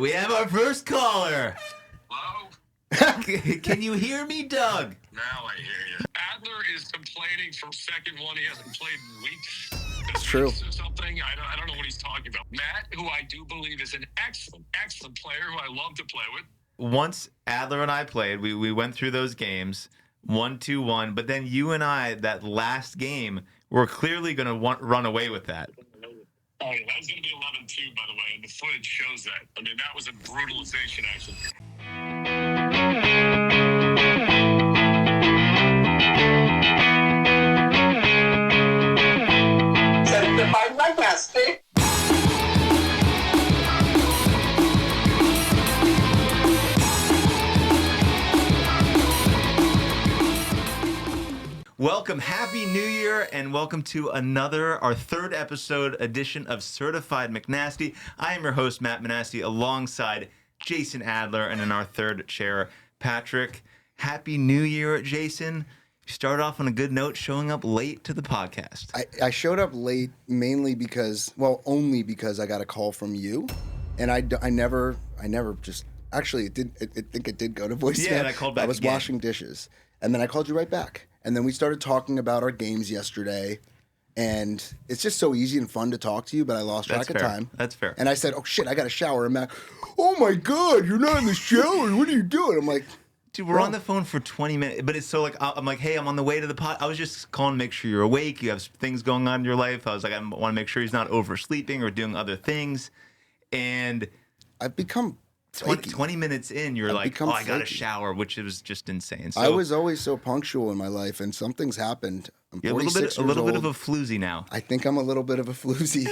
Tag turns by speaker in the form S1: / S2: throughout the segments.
S1: We have our first caller.
S2: Hello?
S1: Can you hear me, Doug?
S2: Now I hear you. Adler is complaining for second one. He hasn't played in weeks.
S3: It's true.
S2: Or something. I don't know what he's talking about. Matt, who I do believe is an excellent player who I love to play with.
S1: Once Adler and I played, we went through those games, 1-2-1, but then you and I, that last game, we're clearly going to run away with that.
S2: Oh, yeah, that was going to be 11-2, by the way, and the footage shows that. I mean, that was a brutalization action.
S4: Certified like nasty.
S1: Welcome, Happy New Year, and welcome to our third episode edition of Certified McNasty. I am your host, Matt Manasty, alongside Jason Adler, and in our third chair, Patrick. Happy New Year, Jason. You started off on a good note, showing up late to the podcast.
S3: I showed up late mainly because, only because I got a call from you, and I never just, actually, I think it did go to voicemail.
S1: Yeah, and I called back
S3: I was
S1: again.
S3: washing dishes, and then I called you right back. And then we started talking about our games yesterday, and it's just so easy and fun to talk to you, but I lost track of time.
S1: That's fair.
S3: And I said, oh, shit, I got to shower. And Matt, oh, my God, you're not in the shower. What are you doing? I'm like,
S1: dude, we're on the phone for 20 minutes, but it's so like, I'm like, hey, I'm on the way to the pod. I was just calling to make sure you're awake. You have things going on in your life. I was like, I want to make sure he's not oversleeping or doing other things. And
S3: I've become
S1: 20 minutes in, you're like, oh, I got to
S3: flaky.
S1: shower, which was just insane. So
S3: I was always so punctual in my life, and something's happened. I'm
S1: you're
S3: 46
S1: a little bit
S3: years
S1: of a floozy now.
S3: I think I'm a little bit of a floozy.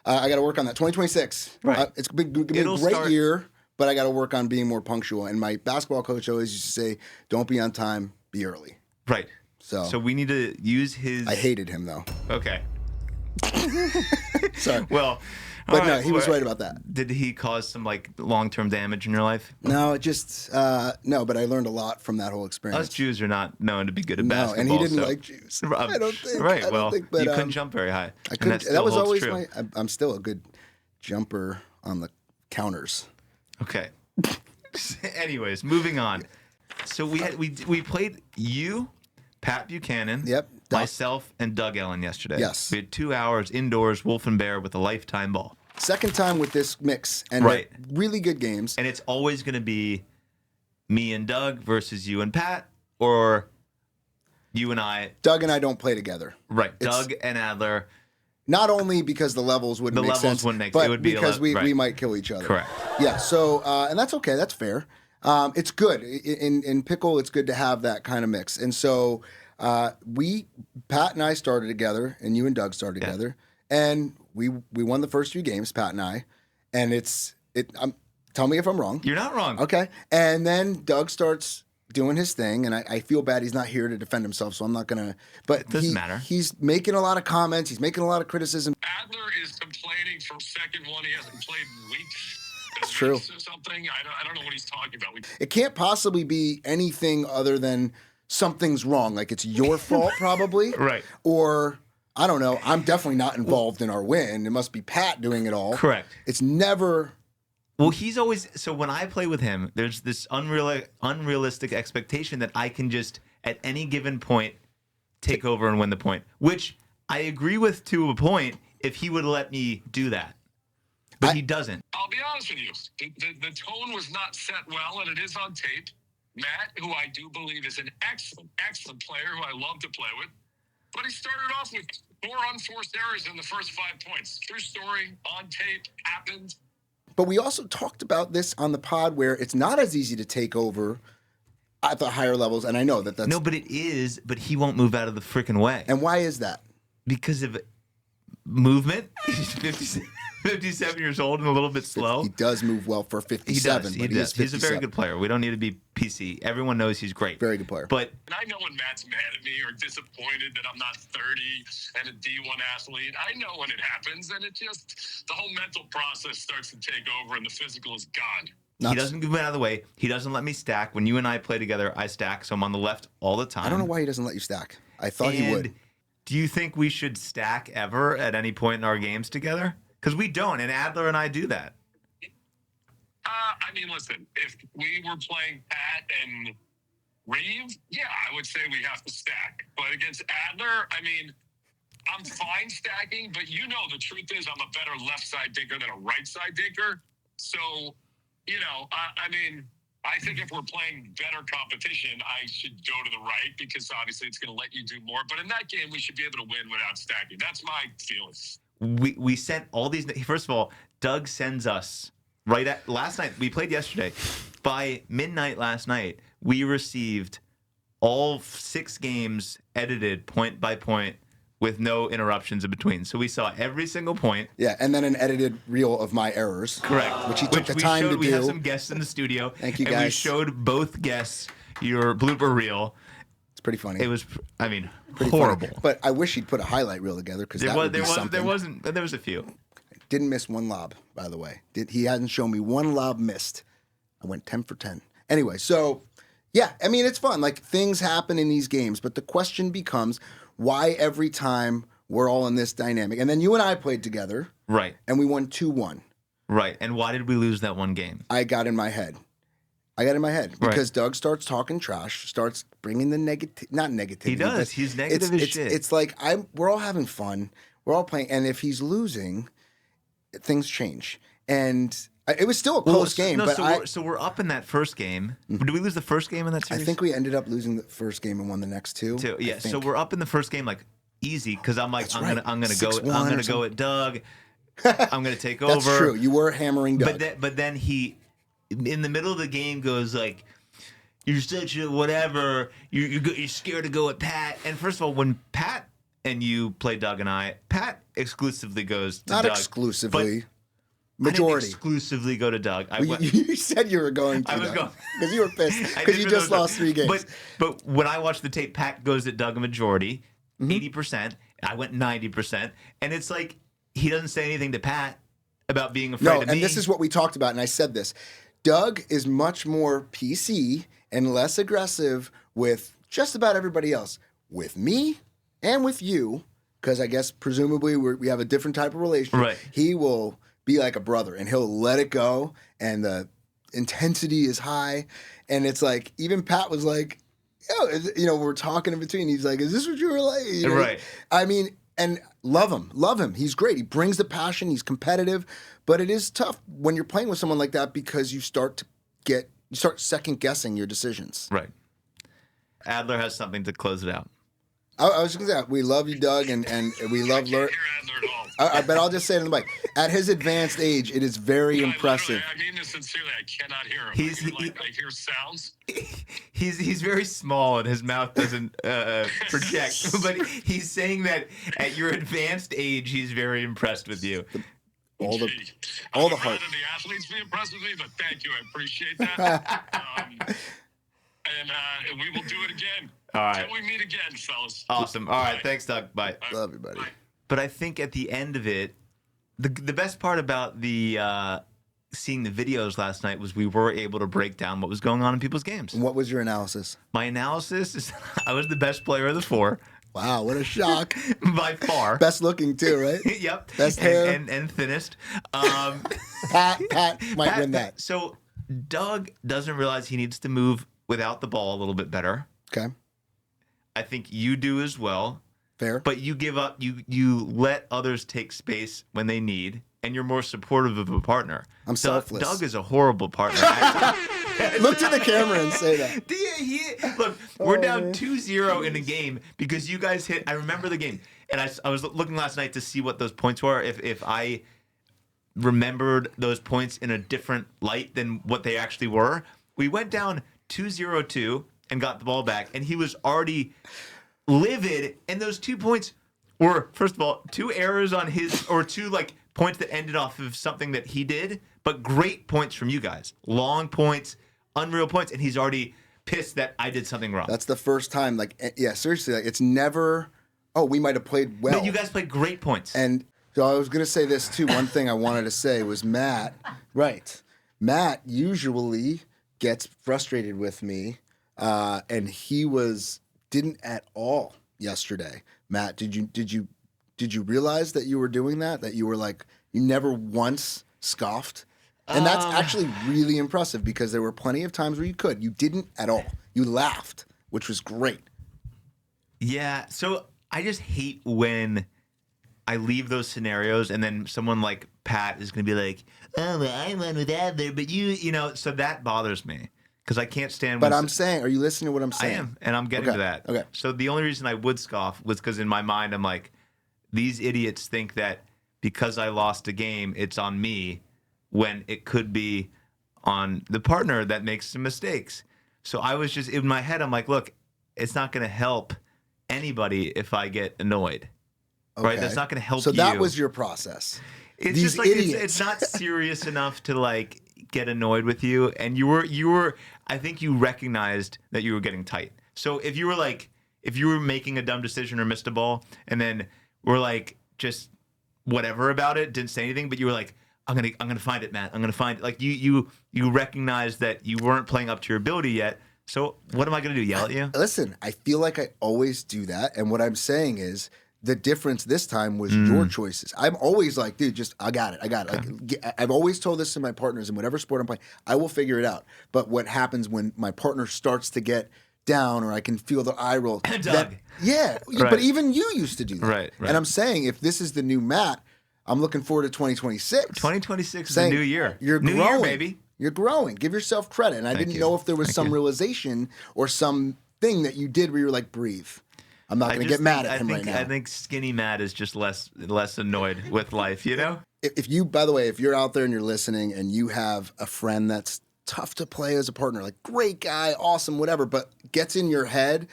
S3: I got to work on that. 2026.
S1: Right.
S3: It's going to be a great year, but I got to work on being more punctual. And my basketball coach always used to say, don't be on time, be early.
S1: Right.
S3: So
S1: we need to use his...
S3: I hated him, though.
S1: Okay.
S3: Sorry.
S1: Well...
S3: But no, he was right about that.
S1: Did he cause some like long-term damage in your life?
S3: No, it just no. But I learned a lot from that whole experience.
S1: Us Jews are not known to be good at
S3: No,
S1: basketball.
S3: and he didn't
S1: so.
S3: like Jews.
S1: I
S3: don't think.
S1: Right.
S3: I don't
S1: well,
S3: think, but,
S1: you couldn't jump very high.
S3: I couldn't. That was always
S1: true.
S3: I'm still a good jumper on the counters.
S1: Okay. Anyways, moving on. So we played you, Pat Buchanan.
S3: Yep.
S1: Myself and Doug Ellin yesterday.
S3: Yes.
S1: We had 2 hours indoors, Wolf and Bear, with a lifetime ball.
S3: Second time with this mix, and
S1: Right.
S3: really good games.
S1: And it's always going to be me and Doug versus you and Pat, or you and I.
S3: Doug and I don't play together.
S1: Right. Doug and Adler.
S3: Not only because the levels wouldn't make sense, but
S1: it would be
S3: because we
S1: right.
S3: might kill each other.
S1: Correct.
S3: Yeah. So and that's okay. That's fair. It's good in pickle. It's good to have that kind of mix. And so Pat and I started together, and you and Doug started together, and we won the first 2 games, Pat and I, and tell me if I'm wrong.
S1: You're not wrong.
S3: Okay. And then Doug starts doing his thing, and I feel bad he's not here to defend himself, so I'm not going to. But
S1: it doesn't matter.
S3: He's making a lot of comments. He's making a lot of criticism.
S2: Adler is complaining for second one. He hasn't played in weeks.
S3: It's true.
S2: Or something. I don't know what he's talking about.
S3: It can't possibly be anything other than something's wrong. Like it's your fault, probably.
S1: Right.
S3: Or, I don't know, I'm definitely not involved in our win. It must be Pat doing it all.
S1: Correct.
S3: It's never...
S1: Well, he's always... So when I play with him, there's this unrealistic expectation that I can just, at any given point, take over and win the point. Which I agree with to a point if he would let me do that. But he doesn't.
S2: I'll be honest with you. The tone was not set well, and it is on tape. Matt, who I do believe is an excellent player who I love to play with, but he started off with 4 unforced errors in the first 5 points. True story, on tape, happened.
S3: But we also talked about this on the pod where it's not as easy to take over at the higher levels, and I know that's...
S1: No, but it is, but he won't move out of the freaking way.
S3: And why is that?
S1: Because of movement. He's 57 years old and a little bit slow.
S3: He does move well for 57.
S1: He does. He's a very good player. We don't need to be PC. Everyone knows he's great.
S3: Very good player.
S1: But
S2: and I know when Matt's mad at me or disappointed that I'm not 30 and a D1 athlete. I know when it happens, and it just, the whole mental process starts to take over and the physical is gone.
S1: He doesn't move out of the way. He doesn't let me stack. When you and I play together, I stack, so I'm on the left all the time.
S3: I don't know why he doesn't let you stack. I thought he would.
S1: Do you think we should stack ever at any point in our games together? Because we don't, and Adler and I do that.
S2: I mean, listen, if we were playing Pat and Reeve, yeah, I would say we have to stack. But against Adler, I mean, I'm fine stacking, but the truth is I'm a better left side dinker than a right side dinker. So, I mean, I think if we're playing better competition, I should go to the right because obviously it's going to let you do more. But in that game, we should be able to win without stacking. That's my feeling.
S1: We sent all these. First of all, Doug sends us last night. We played yesterday. By midnight last night, we received all 6 games edited point by point with no interruptions in between. So we saw every single point.
S3: Yeah, and then an edited reel of my errors.
S1: Correct.
S3: Which he took the time to do.
S1: We had some guests in the studio.
S3: Thank you,
S1: and we
S3: guys.
S1: showed both guests your blooper reel.
S3: It's pretty funny.
S1: It was, pretty
S3: horrible.
S1: horrible.
S3: But I wish he'd put a highlight reel together because that would be something.
S1: There was a few.
S3: Didn't miss one lob, by the way. He hasn't shown me one lob missed. I went 10 for 10. Anyway, so, yeah, I mean, it's fun. Like, things happen in these games. But the question becomes, why every time we're all in this dynamic? And then you and I played together.
S1: Right.
S3: And we won 2-1.
S1: Right. And why did we lose that one game?
S3: I got in my head because Doug starts talking trash, starts bringing the not negativity.
S1: He does. He's negative as shit.
S3: It's like we're all having fun. We're all playing. And if he's losing, things change. And it was still a close game.
S1: So we're up in that first game. Did we lose the first game in that series?
S3: I think we ended up losing the first game and won the next 2.
S1: Yeah. So we're up in the first game like easy because I'm like I'm gonna go at Doug. I'm gonna take over.
S3: That's true. You were hammering Doug.
S1: But then he, in the middle of the game, goes like, "You're such a whatever. You're scared to go at Pat." And first of all, when Pat and you play Doug and I, Pat exclusively goes to
S3: Not
S1: Doug.
S3: exclusively.
S1: Majority.
S3: Majority.
S1: I didn't exclusively go to Doug.
S3: You said you were going to.
S1: I was going
S3: because you were pissed because you just lost 3 games.
S1: But when I watched the tape, Pat goes at Doug a majority, 80%. I went 90%, and it's like he doesn't say anything to Pat about being afraid of me.
S3: And this is what we talked about, and I said this. Doug is much more PC and less aggressive with just about everybody else. With me and with you, because I guess presumably we have a different type of relationship.
S1: Right.
S3: He will be like a brother, and he'll let it go, and the intensity is high. And it's like, even Pat was like, we're talking in between. He's like, is this what you were like?
S1: Right.
S3: I mean, and love him. He's great. He brings the passion. He's competitive, but it is tough when you're playing with someone like that because you start second guessing your decisions.
S1: Right. Adler has something to close it out.
S3: I was going to say, we love you, Doug, and we love
S2: Hear Adler at all.
S3: but I'll just say it in the mic. At his advanced age, it is very impressive.
S2: I mean this sincerely. I cannot hear him. I hear sounds.
S1: He's very small and his mouth doesn't project. But he's saying that at your advanced age, he's very impressed with you.
S3: All the
S2: I'd
S3: heart.
S2: rather the athletes be impressed with me, but thank you. I appreciate that. And we will do it again.
S1: All right.
S2: Till we meet again, fellas.
S1: Awesome. All right. Thanks, Doug. Bye.
S3: Love you, buddy.
S1: But I think at the end of it, the best part about the seeing the videos last night was we were able to break down what was going on in people's games.
S3: What was your analysis?
S1: My analysis is I was the best player of the 4.
S3: Wow, what a shock.
S1: By far.
S3: Best looking too, right?
S1: Yep.
S3: Best hair.
S1: And thinnest.
S3: Pat might win that.
S1: So Doug doesn't realize he needs to move without the ball a little bit better.
S3: Okay.
S1: I think you do as well.
S3: Fair.
S1: But you give up. You let others take space when they need, and you're more supportive of a partner.
S3: I'm selfless.
S1: Doug is a horrible partner.
S3: Look to the camera and say that.
S1: Look, we're down 2-0 in the game because you guys hit. I remember the game, and I was looking last night to see what those points were. If I remembered those points in a different light than what they actually were, we went down 2-0-2 and got the ball back, and he was already livid. And those 2 points were, first of all, 2 errors on his, or 2 points that ended off of something that he did, but great points from you guys. Long points, unreal points, and he's already pissed that I did something wrong.
S3: That's the first time, seriously, it's never, we might have played well.
S1: No, you guys played great points.
S3: And so I was going to say this too. One thing I wanted to say was Matt. Right. Matt usually gets frustrated with me, and he didn't at all yesterday. Matt, did you realize that you were doing that? That you were you never once scoffed? And that's actually really impressive because there were plenty of times where you could. You didn't at all. You laughed, which was great.
S1: Yeah. So I just hate when I leave those scenarios and then someone like Pat is going to be like, oh, well, I went with Adler, but so that bothers me because I can't stand.
S3: But I'm saying, are you listening to what I'm saying?
S1: I am, and I'm getting to that.
S3: Okay.
S1: So the only reason I would scoff was because in my mind I'm like, these idiots think that because I lost a game, it's on me when it could be on the partner that makes some mistakes. So I was just in my head, I'm like, look, it's not going to help anybody if I get annoyed.
S3: Okay.
S1: Right? That's not going to help you.
S3: So that was your process.
S1: It's
S3: These
S1: just like
S3: idiots.
S1: it's not serious enough to like get annoyed with you, and you were. I think you recognized that you were getting tight. So if you were making a dumb decision or missed a ball, and then we're like just whatever about it, didn't say anything, but you were like, I'm gonna find it, Matt. I'm gonna find it. Like you recognized that you weren't playing up to your ability yet. So what am I gonna do? Yell at you?
S3: Listen, I feel like I always do that, and what I'm saying is. The difference this time was your choices. I'm always like, dude, I got it. Like, I've always told this to my partners in whatever sport I'm playing. I will figure it out. But what happens when my partner starts to get down, or I can feel the eye roll?
S1: Doug.
S3: Right. But even you used to do that.
S1: Right.
S3: And I'm saying, if this is the new Matt, I'm looking forward to 2026.
S1: 2026 is a new year.
S3: You're
S1: new
S3: growing,
S1: year, baby.
S3: You're growing. Give yourself credit. And I didn't know if there was some realization or some thing that you did where you're like, breathe. I'm not going to get mad at him right now.
S1: I think skinny Matt is just less annoyed with life, you know?
S3: If you, by the way, if you're out there and you're listening and you have a friend that's tough to play as a partner, like great guy, awesome, whatever, but gets in your head,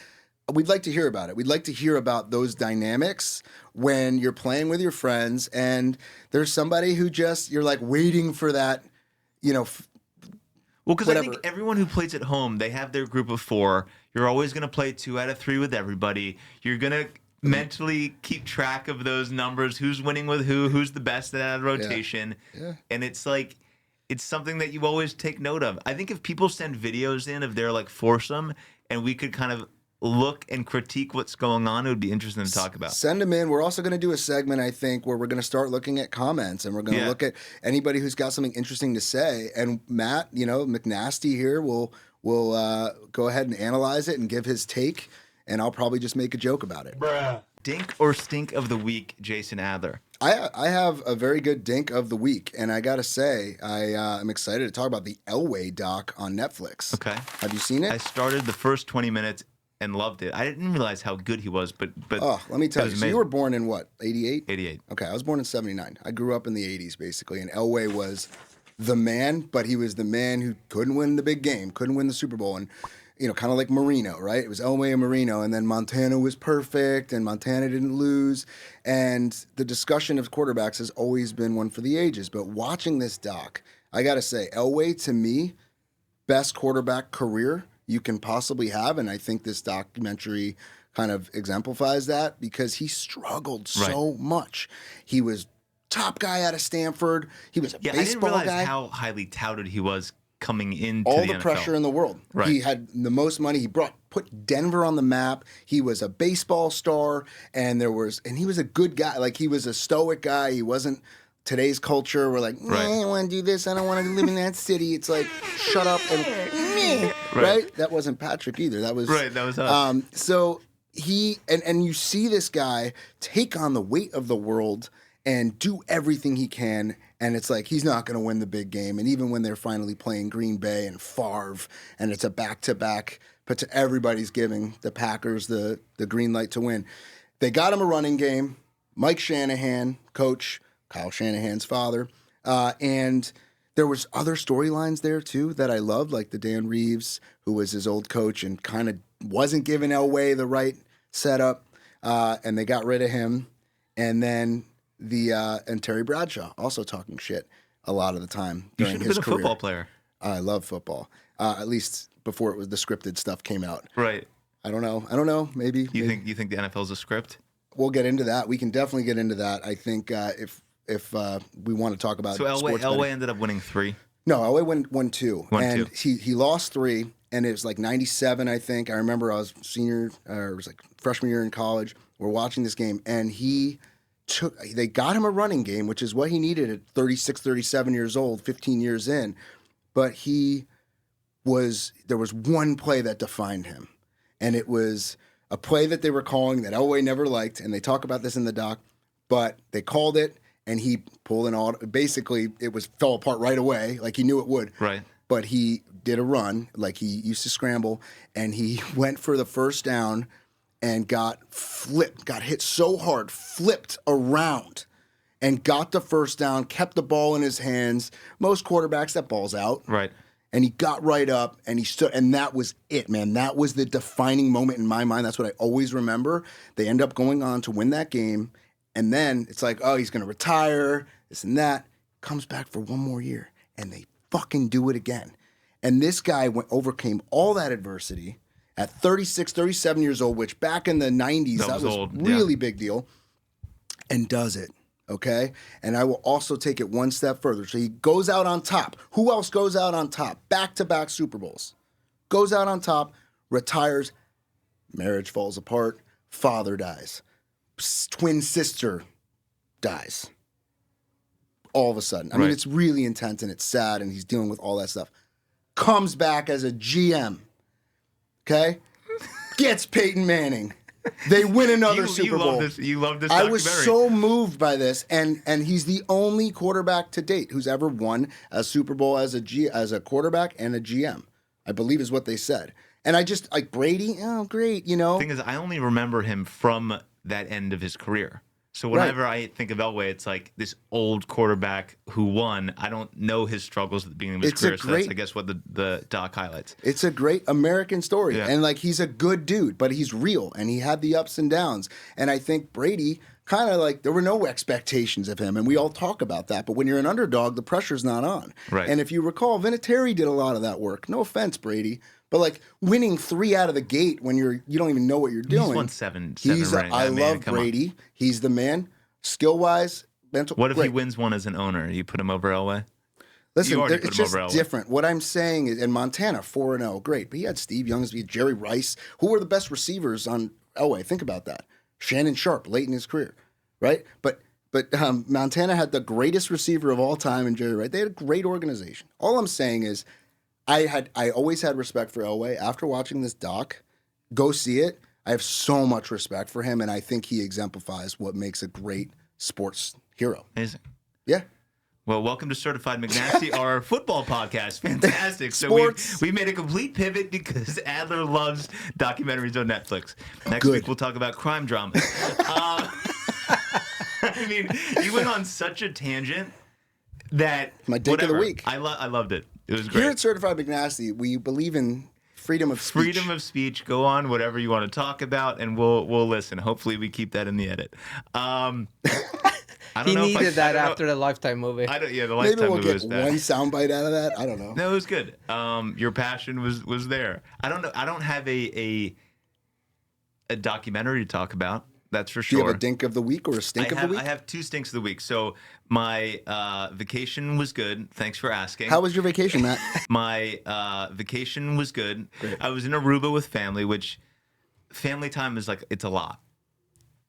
S3: we'd like to hear about it. We'd like to hear about those dynamics when you're playing with your friends and there's somebody who just, you're like waiting for that,
S1: Well, because I think everyone who plays at home, they have their group of 4. You're always going to play 2 out of 3 with everybody. You're going to mentally keep track of those numbers, who's winning with who's the best at that rotation.
S3: Yeah.
S1: And it's like, it's something that you always take note of. I think if people send videos in of their like foursome and we could kind of look and critique what's going on, it would be interesting to talk about.
S3: Send them in. We're also going to do a segment, I think, where we're going to start looking at comments and we're going to look at anybody who's got something interesting to say. And Matt, McNasty here will go ahead and analyze it and give his take, and I'll probably just make a joke about it.
S5: Bruh.
S1: Dink or stink of the week, Jason Adler?
S3: I have a very good dink of the week, and I got to say, I'm excited to talk about the Elway doc on Netflix.
S1: Okay.
S3: Have you seen it?
S1: I started the first 20 minutes and loved it. I didn't realize how good he was, but
S3: oh, let me tell you. So you were born in what, 88?
S1: 88.
S3: Okay, I was born in 79. I grew up in the 80s, basically, and Elway was the man, but he was the man who couldn't win the big game, couldn't win the Super Bowl, and kind of like Marino, right? It was Elway and Marino, and then Montana was perfect, and Montana didn't lose, and the discussion of quarterbacks has always been one for the ages, but watching this doc, I gotta say, Elway, to me, best quarterback career you can possibly have, and I think this documentary kind of exemplifies that because he struggled so much. He was top guy out of Stanford. He was a baseball guy.
S1: I didn't realize how highly touted he was coming into
S3: all
S1: the
S3: the
S1: NFL.
S3: pressure in the world.
S1: Right.
S3: He had the most money. He put Denver on the map. He was a baseball star, and he was a good guy. Like, he was a stoic guy. He wasn't today's culture. We're like, I don't want to do this. I don't want to live in that city. It's like, shut up and right. That wasn't Patrick either. That was
S1: That was us.
S3: So he and you see this guy take on the weight of the world and do everything he can, and it's like he's not going to win the big game. And even when they're finally playing Green Bay and Favre, and it's a back-to-back, but everybody's giving the Packers the green light to win. They got him a running game. Mike Shanahan, coach, Kyle Shanahan's father, and there was other storylines there too that I loved, like the Dan Reeves, who was his old coach and kind of wasn't giving Elway the right setup, and they got rid of him. And then and Terry Bradshaw also talking shit a lot of the time
S1: You
S3: during
S1: should have
S3: his
S1: been a
S3: career.
S1: football player.
S3: I love football, at least before the scripted stuff came out.
S1: Right.
S3: I don't know. Maybe
S1: You think the NFL's a script?
S3: we'll get into that. We can definitely get into that. I think if we want to talk about
S1: So
S3: sports
S1: Elway
S3: betting.
S1: ended up winning 3.
S3: No, Elway won 2.
S1: Won 2.
S3: He lost 3, and it was like 97, I think. I remember I was it was like freshman year in college. We're watching this game, and he they got him a running game, which is what he needed at 36, 37 years old, 15 years in. But there was one play that defined him. And it was a play that they were calling that Elway never liked. And they talk about this in the doc, but they called it and he pulled an auto. Basically, fell apart right away, like he knew it would.
S1: Right.
S3: But he did a run, like he used to scramble, and he went for the first down and got hit so hard, flipped around, and got the first down, kept the ball in his hands. Most quarterbacks, that ball's out.
S1: Right.
S3: And he got right up, and he stood, and that was it, man. That was the defining moment in my mind. That's what I always remember. They end up going on to win that game, and then it's like, oh, he's going to retire, this and that. Comes back for one more year, and they fucking do it again. And this guy overcame all that adversity at 36, 37 years old, which back in the 90s, that was
S1: old.
S3: really big deal, and does it, okay? And I will also take it one step further. So he goes out on top. Who else goes out on top? Back-to-back Super Bowls. Goes out on top, retires, marriage falls apart, father dies, twin sister dies. All of a sudden. I mean, it's really intense and it's sad and he's dealing with all that stuff. Comes back as a GM. Okay? Gets Peyton Manning. They win another Super Bowl.
S1: You love this
S3: I
S1: documentary.
S3: was so moved by this, and he's the only quarterback to date who's ever won a Super Bowl as a quarterback and a GM. I believe is what they said. And I just, like, Brady, oh, great, you know.
S1: The thing is, I only remember him from that end of his career. So whenever I think of Elway, it's like this old quarterback who won. I don't know his struggles at the beginning of his career. So that's, I guess, what the doc highlights.
S3: It's a great American story.
S1: Yeah.
S3: And, like, he's a good dude, but he's real. And he had the ups and downs. And I think Brady kind of, like, there were no expectations of him. And we all talk about that. But when you're an underdog, the pressure's not on.
S1: Right.
S3: And if you recall, Vinatieri did a lot of that work. No offense, Brady. But, like, winning 3 out of the gate when you don't even know what you're doing.
S1: He's won seven rings.
S3: I love Brady. He's the man. Skill-wise, mental.
S1: What if he wins one as an owner? You put him over Elway?
S3: Listen, it's just different. What I'm saying is, in Montana, 4-0, great. But he had Steve Youngsby, Jerry Rice, who were the best receivers on Elway. Think about that. Shannon Sharp, late in his career, right? But Montana had the greatest receiver of all time in Jerry Rice. They had a great organization. All I'm saying is, I always had respect for Elway. After watching this doc, go see it. I have so much respect for him, and I think he exemplifies what makes a great sports hero.
S1: Amazing.
S3: Yeah.
S1: Well, welcome to Certified McNasty, our football podcast. Fantastic. So we made a complete pivot because Adler loves documentaries on Netflix. Next week we'll talk about crime dramas. I mean, you went on such a tangent that
S3: my Dink of the week.
S1: I loved it. It was great.
S3: Here at Certified McNasty, we believe in freedom of speech.
S1: Freedom of speech. Go on, whatever you want to talk about, and we'll listen. Hopefully, we keep that in the edit.
S5: He needed that after the Lifetime movie.
S1: The Lifetime movie was bad.
S3: Maybe we'll get one soundbite out of that. I don't know.
S1: No, it was good. Your passion was there. I don't know. I don't have a documentary to talk about. That's for sure.
S3: Do you have a Dink of the week or a Stink of the week?
S1: I have 2 stinks of the week. So my vacation was good. Thanks for asking.
S3: How was your vacation, Matt?
S1: My vacation was good. Great. I was in Aruba with family, which family time is like, it's a lot.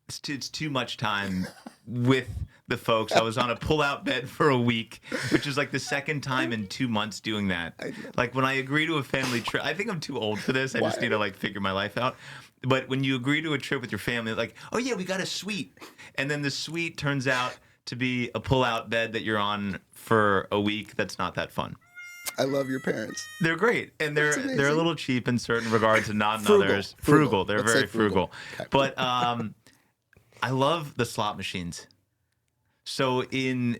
S1: It's too much time with the folks. I was on a pull-out bed for a week, which is like the second time in 2 months doing that. Like when I agree to a family trip, I think I'm too old for this. I just need to like figure my life out. But when you agree to a trip with your family, like, oh yeah, we got a suite. And then the suite turns out to be a pull-out bed that you're on for a week. That's not that fun.
S3: I love your parents.
S1: They're great. And they're a little cheap in certain regards and not in others.
S3: Frugal.
S1: They're
S3: Let's
S1: very frugal.
S3: Okay.
S1: But I love the slot machines. So in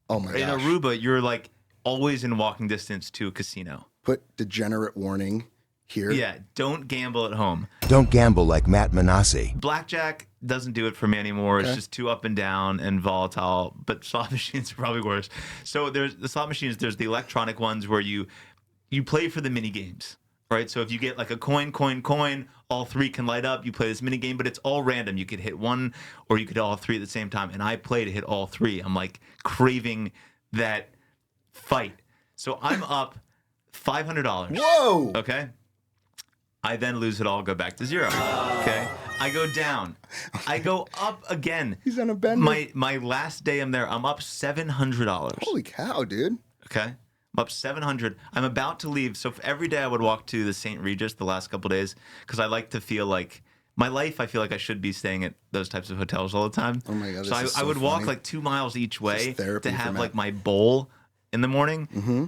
S1: Aruba, you're like always in walking distance to a casino.
S3: Put degenerate warning here.
S1: Yeah, don't gamble at home.
S6: Don't gamble like Matt Manassi.
S1: Blackjack doesn't do it for me anymore. It's just too up and down and volatile, but slot machines are probably worse. So there's the slot machines, there's the electronic ones where you play for the mini games, right? So if you get like a coin, all 3 can light up. You play this mini game, but it's all random. You could hit 1 or you could hit all 3 at the same time. And I play to hit all 3. I'm like craving that fight. So I'm up $500.
S3: Whoa!
S1: Okay. I then lose it all, go back to 0. Okay. I go down. I go up again.
S3: He's on a bender.
S1: My last day I'm there, I'm up $700.
S3: Holy cow, dude.
S1: Okay. I'm up 700. I'm about to leave. So every day I would walk to the St. Regis the last couple days because I like to feel like my life, I feel like I should be staying at those types of hotels all the time.
S3: Oh my God.
S1: So
S3: this is
S1: I would walk
S3: funny.
S1: like 2 miles each way
S3: This is therapy
S1: to
S3: for
S1: have
S3: Matt.
S1: like my bowl in the morning
S3: Mm-hmm.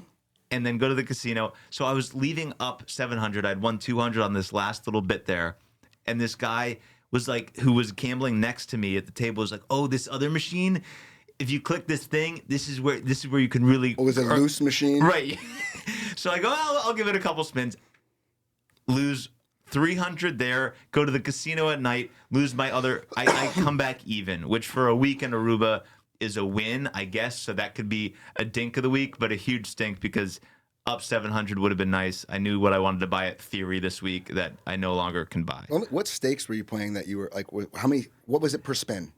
S1: and then go to the casino. So I was leaving up 700. I'd won 200 on this last little bit there. And this guy was like, who was gambling next to me at the table was like, oh, this other machine, if you click this thing, this is where you can really.
S3: Oh, was it a loose machine?
S1: Right. So I go, I'll give it a couple spins. Lose 300 there, go to the casino at night, lose my other. I come back even, which for a week in Aruba is a win, I guess. So that could be a dink of the week, but a huge stink because up 700 would have been nice. I knew what I wanted to buy at Theory this week that I no longer can buy.
S3: What stakes were you playing that you were like, how many, what was it per spin?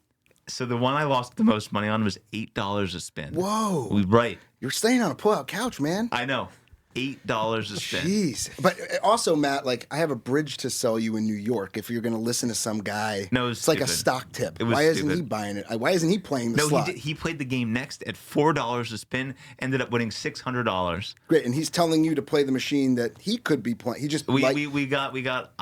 S1: So the one I lost the most money on was $8 a spin.
S3: Whoa.
S1: Right.
S3: You're staying on a pull-out couch, man.
S1: I know. $8 a spin.
S3: Jeez. But also, Matt, like, I have a bridge to sell you in New York if you're going to listen to some guy.
S1: No, it was
S3: it's like a
S1: stupid.
S3: stock tip.
S1: It was
S3: Why isn't he
S1: stupid.
S3: buying it? Why isn't he playing the
S1: No,
S3: slot?
S1: he played the game next at $4 a spin, ended up winning $600.
S3: Great, and he's telling you to play the machine that he could be playing. He just
S1: I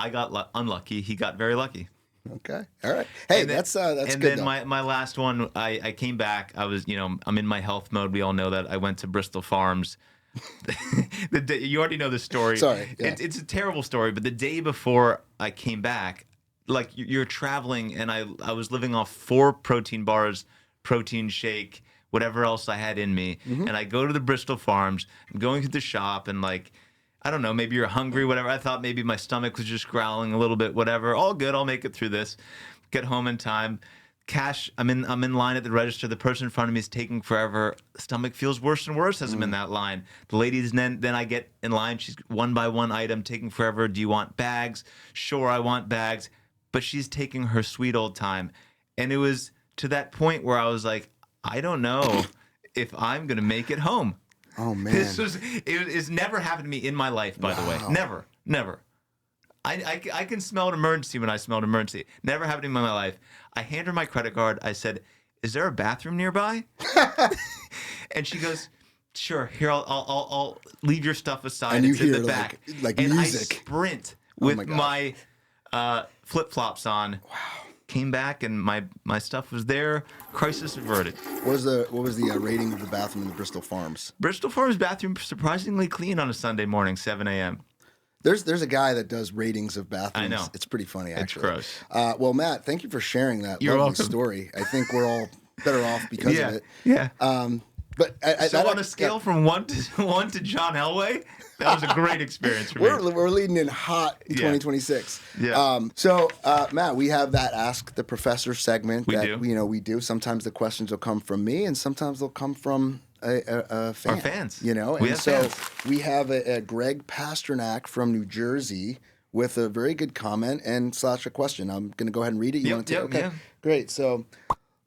S1: got unlucky. He got very lucky.
S3: Okay, all right. Hey,
S1: And then-
S3: that's
S1: and
S3: good.
S1: then
S3: though.
S1: my last one, I came back. I was, I'm in my health mode. We all know that. I went to Bristol Farms. You already know the story.
S3: Sorry, yeah.
S1: It's a terrible story, but the day before I came back, like you're traveling, and I was living off 4 protein bars, protein shake, whatever else I had in me,
S3: Mm-hmm.
S1: and I go to the Bristol Farms. I'm going to the shop, and like, I don't know, maybe you're hungry, whatever. I thought maybe my stomach was just growling a little bit, whatever. All good, I'll make it through this. Get home in time. Cash, I'm in line at the register. The person in front of me is taking forever. Stomach feels worse and worse as I'm in that line. The ladies, then I get in line. She's one by one item, taking forever. Do you want bags? Sure, I want bags. But she's taking her sweet old time. And it was to that point where I was like, I don't know if I'm going to make it home.
S3: Oh man,
S1: It's never happened to me in my life, by the way. Never. I can smell an emergency when I smell an emergency. Never happened to me in my life. I hand her my credit card. I said, "Is there a bathroom nearby?" And she goes, "Sure. Here, I'll leave your stuff aside.
S3: And you
S1: It's in
S3: hear,
S1: the back."
S3: like
S1: and
S3: music.
S1: I sprint
S3: Oh
S1: with
S3: my God.
S1: my flip flops on. Wow. Came back and my stuff was there. Crisis averted.
S3: what was the rating of the bathroom in the Bristol Farms?
S1: Bristol Farms bathroom surprisingly clean on a Sunday morning, 7 a.m.
S3: There's a guy that does ratings of bathrooms.
S1: I know.
S3: It's pretty funny, actually.
S1: gross.
S3: Well, Matt, thank you for sharing that
S1: You're
S3: lovely
S1: welcome.
S3: story. I think we're all better off because of it.
S1: Yeah.
S3: But
S1: So on a scale from one to John Elway, that was a great experience for me.
S3: we're leading in hot in
S1: Yeah.
S3: 2026.
S1: Yeah.
S3: So Matt, we have that Ask the Professor segment.
S1: We
S3: that,
S1: do.
S3: We do. Sometimes the questions will come from me, and sometimes they'll come from a fan.
S1: Our fans.
S3: You know,
S1: We
S3: and
S1: have
S3: so
S1: fans.
S3: we have a Greg Pasternak from New Jersey with a very good comment and / a question. I'm going to go ahead and read it. You
S1: Yep,
S3: want to?
S1: yep,
S3: Okay.
S1: yeah.
S3: Great. So,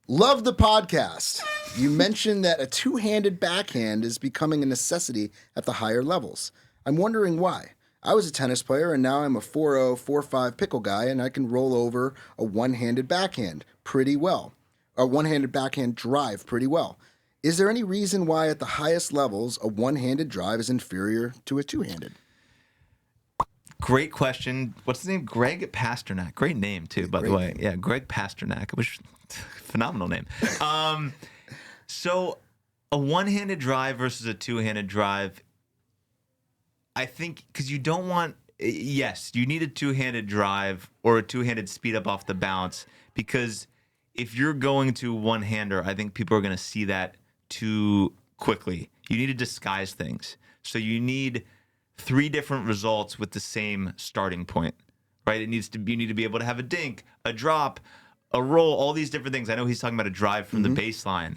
S3: love the podcast. You mentioned that a two-handed backhand is becoming a necessity at the higher levels. I'm wondering why. I was a tennis player, and now I'm a 4-0, 4-5 pickle guy, and I can roll over a one-handed backhand pretty well. A one-handed backhand drive pretty well. Is there any reason why at the highest levels a one-handed drive is inferior to a two-handed?
S1: Great question. What's his name? Greg Pasternak. Great name too, by the
S3: Great
S1: way.
S3: name.
S1: Yeah, Greg Pasternak. It was phenomenal name. So a one-handed drive versus a two-handed drive, I think, because you don't want. Yes, you need a two-handed drive or a two-handed speed up off the bounce, because if you're going to one-hander, I think people are going to see that too quickly. You need to disguise things. So you need 3 different results with the same starting point, right? You need to be able to have a dink, a drop, a roll, all these different things. I know he's talking about a drive from the baseline,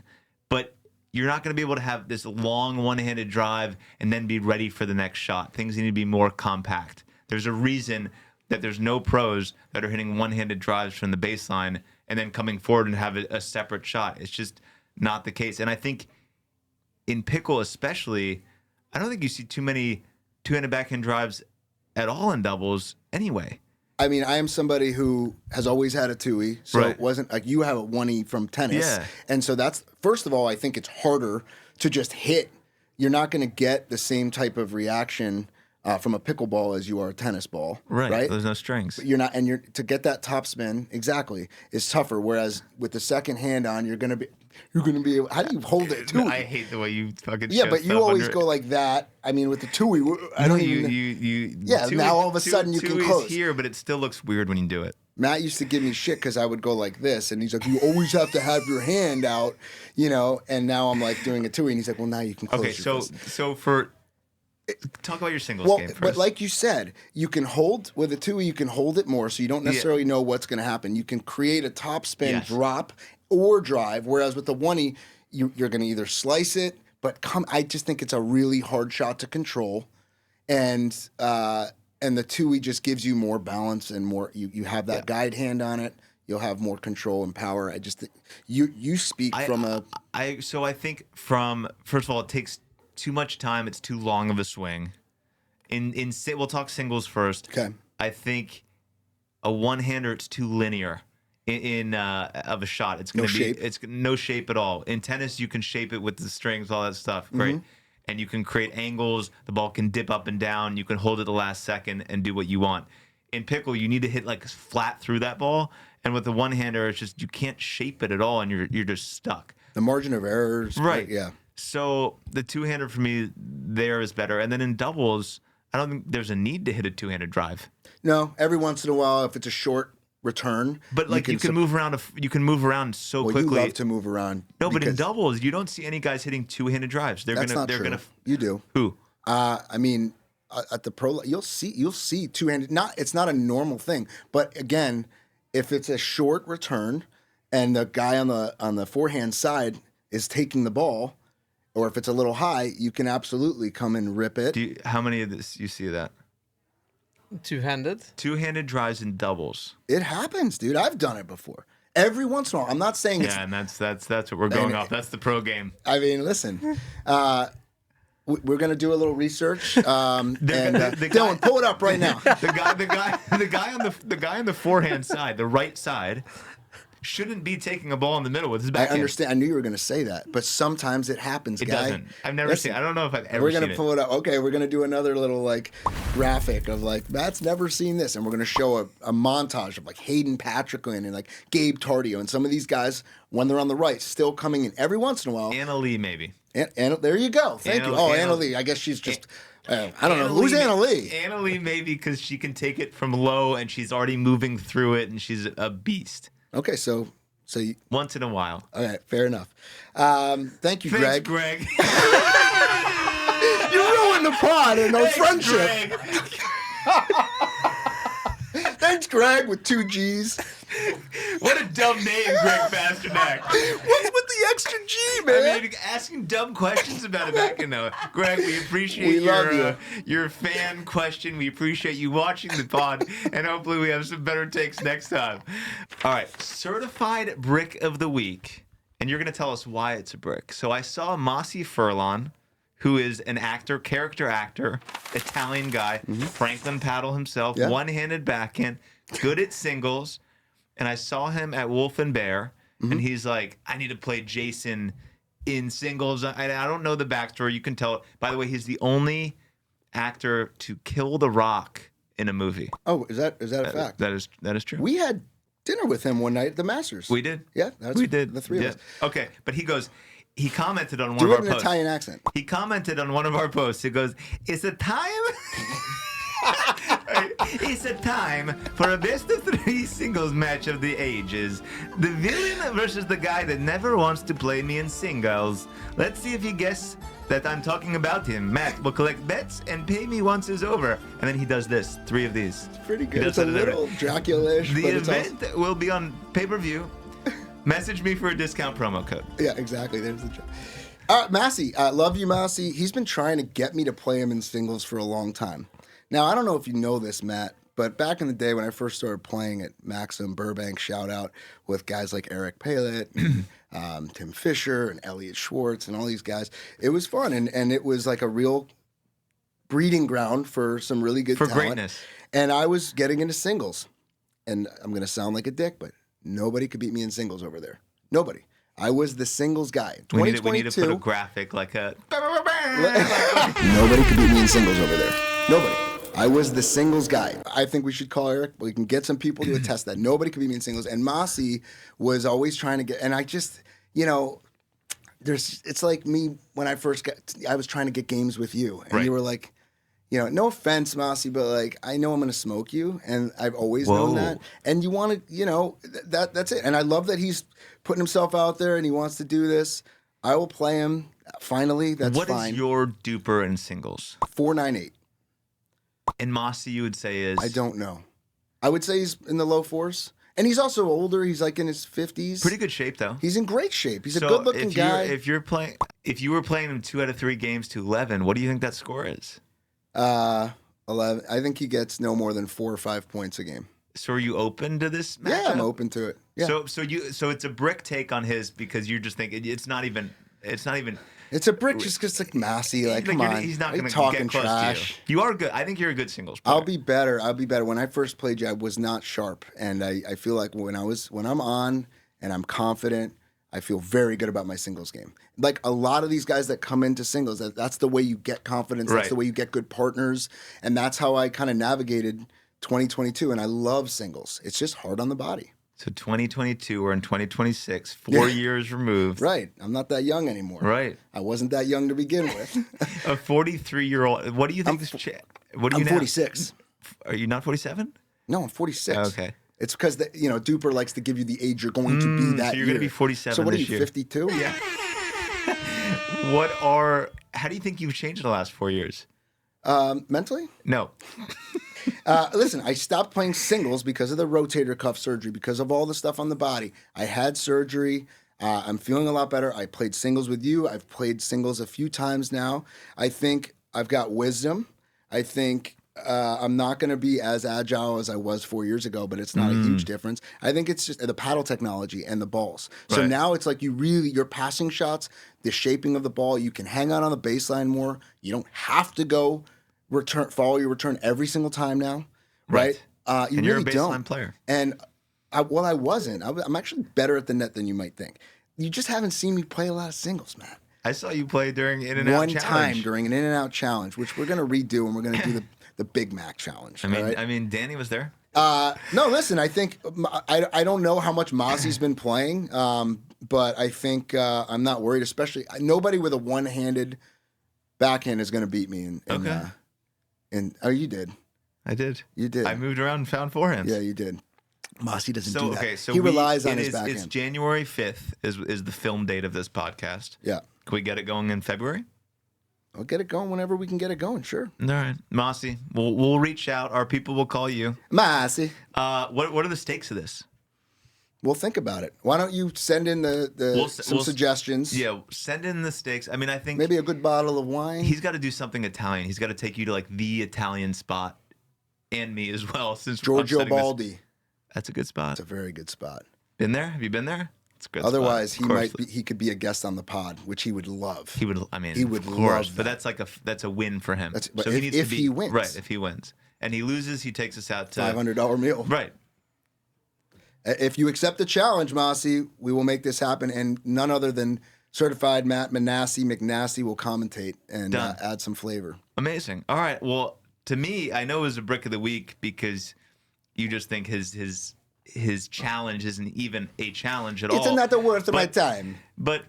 S1: but you're not going to be able to have this long one-handed drive and then be ready for the next shot. Things need to be more compact. There's a reason that there's no pros that are hitting one-handed drives from the baseline and then coming forward and have a separate shot. It's just not the case. And I think in pickle especially, I don't think you see too many two-handed backhand drives at all in doubles anyway.
S3: I mean, I am somebody who has always had a 2E, so
S1: Right.
S3: it wasn't like you have a 1E from tennis.
S1: Yeah.
S3: And so that's, first of all, I think it's harder to just hit. You're not going to get the same type of reaction from a pickleball as you are a tennis ball.
S1: Right. There's no strings.
S3: But you're not, and you're to get that top spin exactly is tougher. Whereas with the second hand on, you're gonna be able. How do you hold it? Too?
S1: I hate the way you fucking.
S3: Yeah,
S1: shove
S3: but you
S1: stuff
S3: always
S1: under
S3: go like that. I mean, with the 2E, I don't even. Yeah,
S1: two-
S3: now all of a
S1: two-
S3: sudden you can
S1: two is
S3: close.
S1: here, but it still looks weird when you do it.
S3: Matt used to give me shit because I would go like this, and he's like, "You always have to have your hand out," And now I'm like doing a 2E, and he's like, "Well, now you can close."
S1: Okay,
S3: your
S1: so
S3: fist."
S1: for talk about your singles
S3: Well,
S1: game first.
S3: but like you said, you can hold with a 2E, you can hold it more, so you don't necessarily know what's going to happen. You can create a top spin,
S1: Yes.
S3: drop, or drive. Whereas with the 1E, you're going to either slice it, but I just think it's a really hard shot to control, and the 2E just gives you more balance and more. You have that guide hand on it. You'll have more control and power. I just think you speak from a.
S1: I think first of all, it takes too much time. It's too long of a swing. We'll talk singles first.
S3: Okay.
S1: I think a one-hander, it's too linear of a shot. It's going to be
S3: shape.
S1: it's no shape at all. In tennis, you can shape it with the strings, all that stuff. Great. And you can create angles. The ball can dip up and down. You can hold it the last second and do what you want. In pickle, you need to hit like flat through that ball. And with the one-hander, it's just you can't shape it at all, and you're just stuck.
S3: The margin of error is
S1: Right.
S3: great, yeah.
S1: So the two-hander for me there is better. And then in doubles, I don't think there's a need to hit a two-handed drive.
S3: No, every once in a while, if it's a short return,
S1: But like you can move around. You can move around so
S3: Well,
S1: quickly.
S3: you love to move around.
S1: No, but in
S3: because
S1: doubles, you don't see any guys hitting two-handed drives. They're
S3: that's
S1: gonna.
S3: not
S1: They're
S3: true.
S1: gonna.
S3: You do.
S1: Who?
S3: I mean, at the pro, you'll see two-handed. It's not a normal thing. But again, if it's a short return and the guy on the forehand side is taking the ball, or if it's a little high, you can absolutely come and rip it.
S1: How many of this you see that?
S5: Two-handed.
S1: Two-handed drives in doubles.
S3: It happens, dude. I've done it before. Every once in a while. I'm not saying it's.
S1: Yeah, and that's what we're going off. That's the pro game.
S3: I mean, listen. We're gonna do a little research. Dylan, pull it up right now.
S1: The guy on the forehand side, the right side, shouldn't be taking a ball in the middle with his
S3: I
S1: backhand.
S3: understand. I knew you were gonna say that, but sometimes it happens,
S1: It
S3: guy.
S1: doesn't. I've never seen. I don't know if I've ever
S3: We're
S1: seen
S3: gonna pull it up. Okay, we're gonna do another little like graphic of like Matt's never seen this, and we're gonna show a montage of like Hayden Patrickland and like Gabe Tardio and some of these guys when they're on the right, still coming in every once in a while.
S1: Anna Lee, maybe.
S3: And there you go. Thank you. Oh, Anna Lee. I guess she's just. I don't know who's Anna Lee.
S1: Anna Lee, maybe because she can take it from low and she's already moving through it and she's a beast.
S3: Okay, so you.
S1: Once in a while.
S3: Okay, fair enough. Thank you,
S1: Thanks,
S3: Greg.
S1: Greg.
S3: You ruined the pod and our friendship.
S1: Greg.
S3: Thanks, Greg, with 2 G's.
S1: What a dumb name, Greg Pasternak.
S3: What's with the extra G, man?
S1: I mean, asking dumb questions about it back in the Greg, we appreciate
S3: We love
S1: your fan question. We appreciate you watching the pod, and hopefully we have some better takes next time. All right, certified brick of the week, and you're going to tell us why it's a brick. So I saw Massi Furlan, who is an actor, character actor, Italian guy, Franklin Paddle himself, one-handed backhand, good at singles. And I saw him at Wolf and Bear, and he's like, I need to play Jason in singles. I don't know the backstory. You can tell. By the way, he's the only actor to kill The Rock in a movie.
S3: Oh, is that a fact?
S1: That is true.
S3: We had dinner with him one night at the Masters.
S1: We did.
S3: Yeah,
S1: we did.
S3: The three of us.
S1: Okay, but he commented on one
S3: Do
S1: of
S3: it
S1: our
S3: in an
S1: posts.
S3: Italian accent.
S1: He commented on one of our posts. He goes, "It's a time." It's a time for a best of 3 singles match of the ages. The villain versus the guy that never wants to play me in singles. Let's see if he guesses that I'm talking about him. Matt will collect bets and pay me once it's over. And then he does this, 3 of these.
S3: It's pretty
S1: He
S3: good.
S1: does
S3: It's a
S1: that every-
S3: little Dracula-ish,
S1: The
S3: but it's
S1: event will be on pay-per-view. Message me for a discount promo code.
S3: Yeah, exactly. There's the joke. All right, Massi. I love you, Massi. He's been trying to get me to play him in singles for a long time. Now, I don't know if you know this, Matt, but back in the day when I first started playing at Maxim Burbank, shout out, with guys like Eric Palett, and, Tim Fisher, and Elliot Schwartz, and all these guys, it was fun. And it was like a real breeding ground for some really good
S1: For
S3: talent.
S1: greatness.
S3: And I was getting into singles. And I'm going to sound like a dick, but nobody could beat me in singles over there. Nobody. I was the singles guy.
S1: We need to put a graphic like a...
S3: Nobody could beat me in singles over there. Nobody. I was the singles guy. I think we should call Eric. We can get some people to attest that. Nobody could beat me in singles. And Massi was always trying to get... And I just, it's like me when I was trying to get games with you. And you were like... no offense, Massi, but like I know I'm going to smoke you, and I've always known that. And you want to, that's it. And I love that he's putting himself out there and he wants to do this. I will play him. Finally, that's fine.
S1: What is your duper in singles?
S3: 498.
S1: And Massi, you would say is?
S3: I don't know. I would say he's in the low fours. And he's also older. He's like in his 50s.
S1: Pretty good shape, though.
S3: He's in great shape. He's a good-looking guy.
S1: If you were playing him 2 out of 3 games to 11, what do you think that score is?
S3: 11. I think he gets no more than 4 or 5 points a game.
S1: So are you open to this matchup?
S3: Yeah, I'm open to it. Yeah.
S1: So it's a brick take on his because you're just thinking it's not even.
S3: It's a brick just because like Massi, like come on,
S1: he's not going to
S3: talking
S1: get close
S3: trash.
S1: to you. You are good. I think you're a good singles player.
S3: I'll be better. When I first played you, I was not sharp, and I feel like when I'm on and I'm confident, I feel very good about my singles game. Like a lot of these guys that come into singles, that's the way you get confidence. That's the way you get good partners. And that's how I kind of navigated 2022. And I love singles. It's just hard on the body.
S1: So 2022, we're in 2026, 4 years removed.
S3: Right. I'm not that young anymore.
S1: Right.
S3: I wasn't that young to begin with.
S1: A 43-year-old. What do you think? What are you
S3: I'm 46.
S1: Are you not 47?
S3: No, I'm 46.
S1: Okay.
S3: It's because Duper likes to give you the age you're going to be that
S1: so you're
S3: year.
S1: going to be 47
S3: So what are
S1: this
S3: you,
S1: year.
S3: 52?
S1: Yeah. How do you think you've changed in the last 4 years?
S3: Mentally?
S1: No.
S3: Listen, I stopped playing singles because of the rotator cuff surgery, because of all the stuff on the body. I had surgery. I'm feeling a lot better. I played singles with you. I've played singles a few times now. I think I've got wisdom. I think I'm not going to be as agile as I was 4 years ago, but it's not a huge difference. I think it's just the paddle technology and the balls. So now it's like your passing shots, the shaping of the ball, you can hang out on the baseline more. You don't have to go follow your return every single time now, right? You
S1: and
S3: really
S1: you're a baseline
S3: don't.
S1: player.
S3: And I wasn't. I'm actually better at the net than you might think. You just haven't seen me play a lot of singles, Matt.
S1: I saw you play during In and Out
S3: One
S1: Challenge.
S3: time during an In and Out Challenge, which we're going to redo, and we're going to do the Big Mac Challenge.
S1: I mean, Danny was there.
S3: No, listen. I think I don't know how much Massi's been playing, but I think I'm not worried. Especially nobody with a one-handed backhand is going to beat me. You did.
S1: I did.
S3: You did.
S1: I moved around and found forehands.
S3: Yeah, you did. Massi doesn't do that.
S1: Okay, so
S3: he relies on his backhand.
S1: It's January 5th is the film date of this podcast.
S3: Yeah.
S1: Can we get it going in February?
S3: I'll get it going whenever we can get it going. Sure.
S1: All right, Massi, we'll reach out. Our people will call you.
S3: Massi.
S1: What are the stakes of this?
S3: We'll think about it. Why don't you send in some suggestions?
S1: Yeah, send in the stakes. I mean, I think
S3: maybe a good bottle of wine.
S1: He's got to do something Italian. He's got to take you to like the Italian spot, and me as well. Since
S3: Giorgio Baldi.
S1: That's a good spot.
S3: It's a very good spot.
S1: Been there? Have you been there? It's a good.
S3: Otherwise,
S1: spot.
S3: he could be a guest on the pod, which he would love.
S1: He would. I mean,
S3: he would
S1: of course,
S3: love
S1: but
S3: that.
S1: that's a win for him.
S3: But so if he wins,
S1: right? If he wins and he loses, he takes us out to
S3: $500 meal.
S1: Right.
S3: If you accept the challenge, Massi, we will make this happen, and none other than certified Matt McNasty will commentate and add some flavor.
S1: Amazing. All right. Well, to me, I know it was a brick of the week because you just think his challenge isn't even a challenge at all.
S3: It's not the worth of my time.
S1: But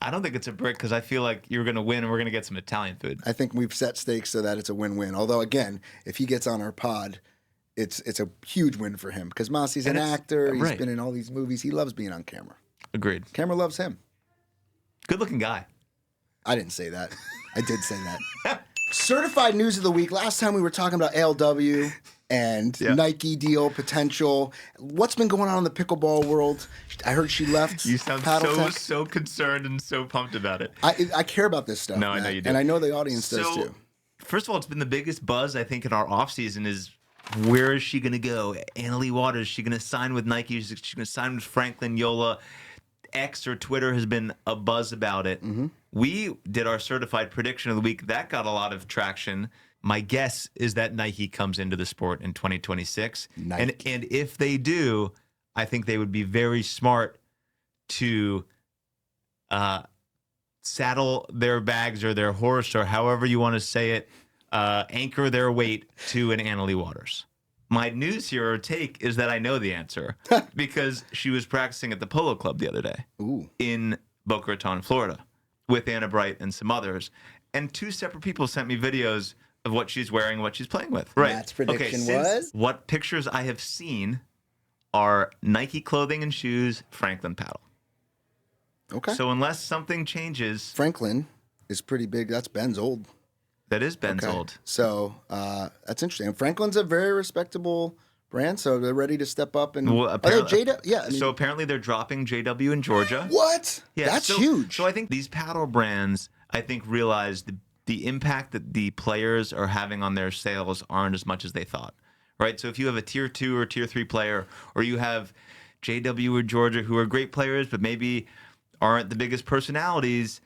S1: I don't think it's a brick because I feel like you're going to win and we're going to get some Italian food.
S3: I think we've set stakes so that it's a win-win. Although, again, if he gets on our pod, it's a huge win for him because Massi's an actor. He's been in all these movies. He loves being on camera.
S1: Agreed.
S3: Camera loves him.
S1: Good-looking guy.
S3: I didn't say that. I did say that. Certified news of the week. Last time we were talking about ALW and Nike deal potential. What's been going on in the pickleball world? I heard she left.
S1: You sound so concerned and so pumped about it.
S3: I care about this stuff.
S1: No, I know you do.
S3: And I know the audience does too.
S1: First of all, it's been the biggest buzz, I think, in our offseason is where is she going to go? Annalie Waters, is she going to sign with Nike? Is she going to sign with Franklin Yola? X or Twitter has been a buzz about it. Mm-hmm. We did our certified prediction of the week. That got a lot of traction. My guess is that Nike comes into the sport in 2026. And if they do, I think they would be very smart to saddle their bags or their horse or however you want to say it, anchor their weight to an Annalie Waters. My news here or take is that I know the answer because she was practicing at the Polo Club the other day in Boca Raton, Florida, with Anna Bright and some others. And 2 separate people sent me videos of what she's wearing, what she's playing with. Right.
S3: Matt's prediction was?
S1: What pictures I have seen are Nike clothing and shoes, Franklin paddle.
S3: Okay.
S1: So unless something changes.
S3: Franklin is pretty big. That's Ben's old.
S1: That is Ben's old.
S3: So that's interesting. And Franklin's a very respectable brand, so they're ready to step up. And
S1: well,
S3: are they JW? Yeah. I mean,
S1: so apparently they're dropping JW in Georgia.
S3: What?
S1: Yeah,
S3: that's
S1: so,
S3: huge.
S1: So I think these paddle brands, I think, realize the impact that the players are having on their sales aren't as much as they thought. Right? So if you have a tier 2 or tier 3 player, or you have JW or Georgia who are great players, but maybe aren't the biggest personalities,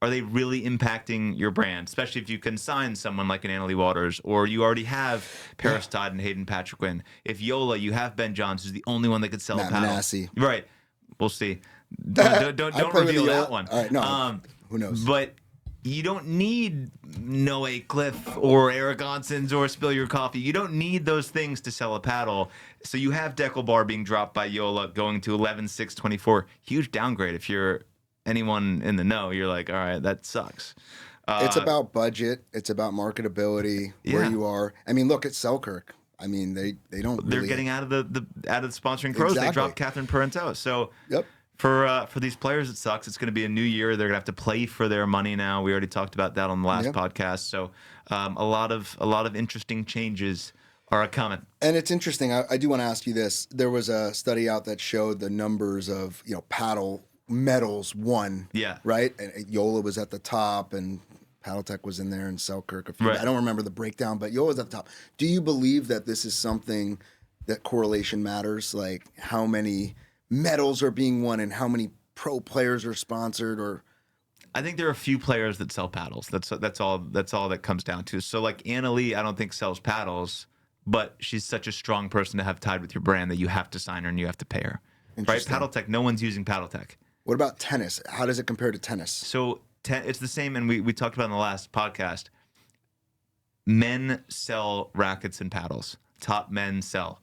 S1: are they really impacting your brand? Especially if you can sign someone like an Annalie Waters, or you already have Paris Todd and Hayden Patriquin. If Yola, you have Ben Johns, who's the only one that could sell a paddle.
S3: Massi.
S1: Right. We'll see. Don't reveal that one.
S3: All right, no. Who knows?
S1: But you don't need Noe Cliff or Eric Onsens or Spill Your Coffee. You don't need those things to sell a paddle. So you have Deckle Bar being dropped by Yola, going to 11.624. Huge downgrade. If you're anyone in the know, you're like, all right, that sucks.
S3: It's about budget. It's about marketability, where you are. I mean, look at Selkirk. I mean, they don't.
S1: They're
S3: really...
S1: getting out of the sponsoring pros. Exactly. They dropped Catherine Parento. So for these players, it sucks. It's going to be a new year. They're going to have to play for their money now. We already talked about that on the last podcast. So a lot of interesting changes are coming. And
S3: it's interesting. I do want to ask you this. There was a study out that showed the numbers of paddle medals won.
S1: Yeah.
S3: Right? And Yola was at the top and Paddletech was in there and Selkirk. I don't remember the breakdown, but Yola was at the top. Do you believe that this is something that correlation matters? Like how many medals are being won and how many pro players are sponsored? Or
S1: I think there are a few players that sell paddles. That's all that comes down to. So like Annalie, I don't think sells paddles, but she's such a strong person to have tied with your brand that you have to sign her and you have to pay her. Right? Paddletech, no one's using Paddletech.
S3: What about tennis? How does it compare to tennis?
S1: So it's the same, and we talked about in the last podcast. Men sell rackets and paddles. Top men sell.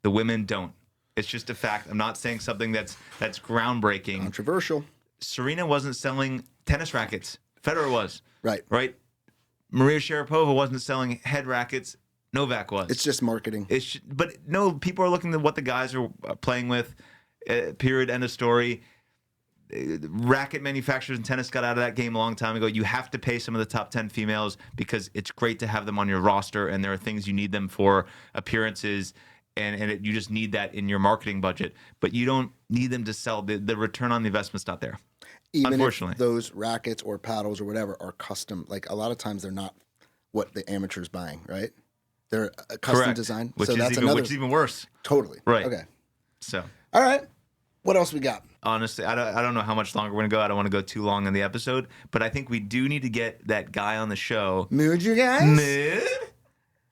S1: The women don't. It's just a fact. I'm not saying something that's groundbreaking.
S3: Controversial.
S1: Serena wasn't selling tennis rackets. Federer was.
S3: Right.
S1: Maria Sharapova wasn't selling head rackets. Novak was.
S3: It's just marketing.
S1: But no, people are looking at what the guys are playing with. Period. End of story. Racket manufacturers in tennis got out of that game a long time ago. You have to pay some of the top 10 females because it's great to have them on your roster, and there are things you need them for, appearances, and you just need that in your marketing budget. But you don't need them to sell. The return on the investment's not there.
S3: Even
S1: unfortunately.
S3: If those rackets or paddles or whatever are custom, like a lot of times they're not what the amateur's buying, right? They're a custom design.
S1: Which is even worse.
S3: Totally.
S1: Right.
S3: Okay.
S1: So.
S3: All right. What else we got?
S1: Honestly, I don't know how much longer we're going to go. I don't want to go too long in the episode, but I think we do need to get that guy on the show.
S3: Mood, you guys?
S1: Mood?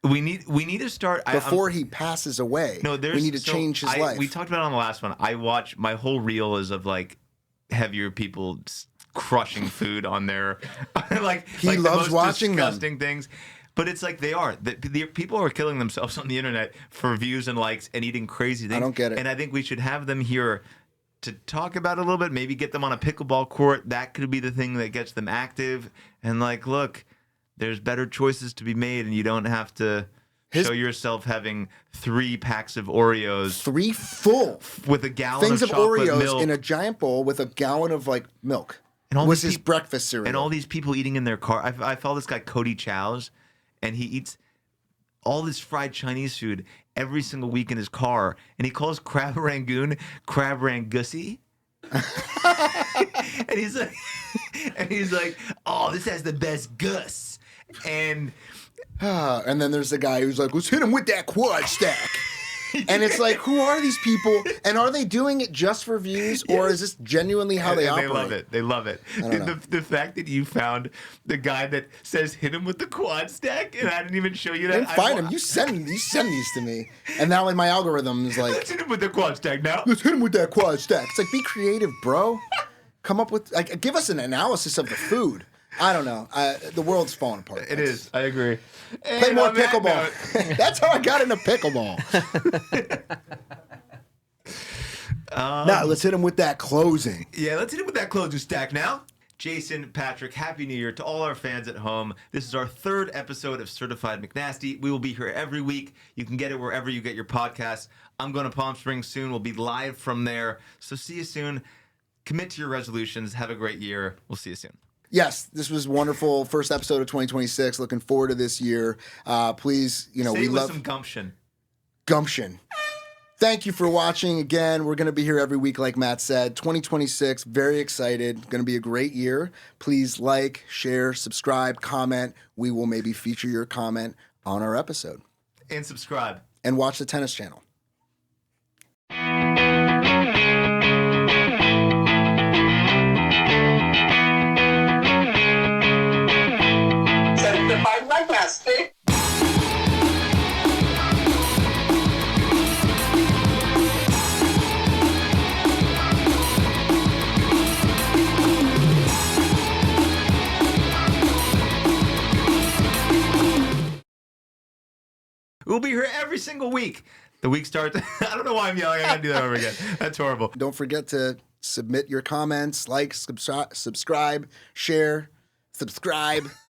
S1: We need to start
S3: before he passes away.
S1: No, we
S3: need to change his life.
S1: We talked about it on the last one. I watch my whole reel is of like heavier people crushing food on their
S3: he loves watching
S1: disgusting things. But it's like the people are killing themselves on the internet for views and likes and eating crazy things.
S3: I don't get it.
S1: And I think we should have them here to talk about it a little bit. Maybe get them on a pickleball court. That could be the thing that gets them active. And like, look, there's better choices to be made, and you don't have to show yourself having 3 packs of Oreos,
S3: 3 full
S1: with a gallon
S3: things
S1: of chocolate
S3: Oreos
S1: milk
S3: in a giant bowl with a gallon of like milk.
S1: And all
S3: was his breakfast cereal.
S1: And all these people eating in their car. I follow this guy Cody Chow's. And he eats all this fried Chinese food every single week in his car. And he calls Crab Rangoon Crab Rangussy. and he's like, oh, this has the best Gus. And
S3: then there's the guy who's like, let's hit him with that quad stack. And it's like, who are these people? And are they doing it just for views, or is this genuinely how they operate?
S1: They love it. They love it. The fact that you found the guy that says hit him with the quad stack, and I didn't even show you that.
S3: I didn't find him. You send these to me, and now in my algorithm is like,
S1: let's hit him with the quad stack now.
S3: let's hit him with that quad stack. It's like, be creative, bro. Come up with give us an analysis of the food. I don't know. The world's falling apart.
S1: It is. I agree.
S3: Play more pickleball. That's how I got into pickleball. Now let's hit him with that closing.
S1: Yeah, let's hit him with that closing stack now. Jason, Patrick, Happy New Year to all our fans at home. This is our third episode of Certified McNasty. We will be here every week. You can get it wherever you get your podcasts. I'm going to Palm Springs soon. We'll be live from there. So see you soon. Commit to your resolutions. Have a great year. We'll see you soon.
S3: Yes, this was wonderful. First episode of 2026. Looking forward to this year. Please,
S1: Say
S3: we
S1: with
S3: love
S1: some gumption.
S3: gumption. Thank you for watching. Again, we're going to be here every week, like Matt said. 2026, very excited. Going to be a great year. Please like, share, subscribe, comment. We will maybe feature your comment on our episode.
S1: And subscribe.
S3: And watch the tennis channel.
S4: Certified McNasty.
S1: We'll be here every single week. The week starts. I don't know why I'm yelling. I gotta do that over again. That's horrible.
S3: Don't forget to submit your comments, like, subscribe, share, subscribe.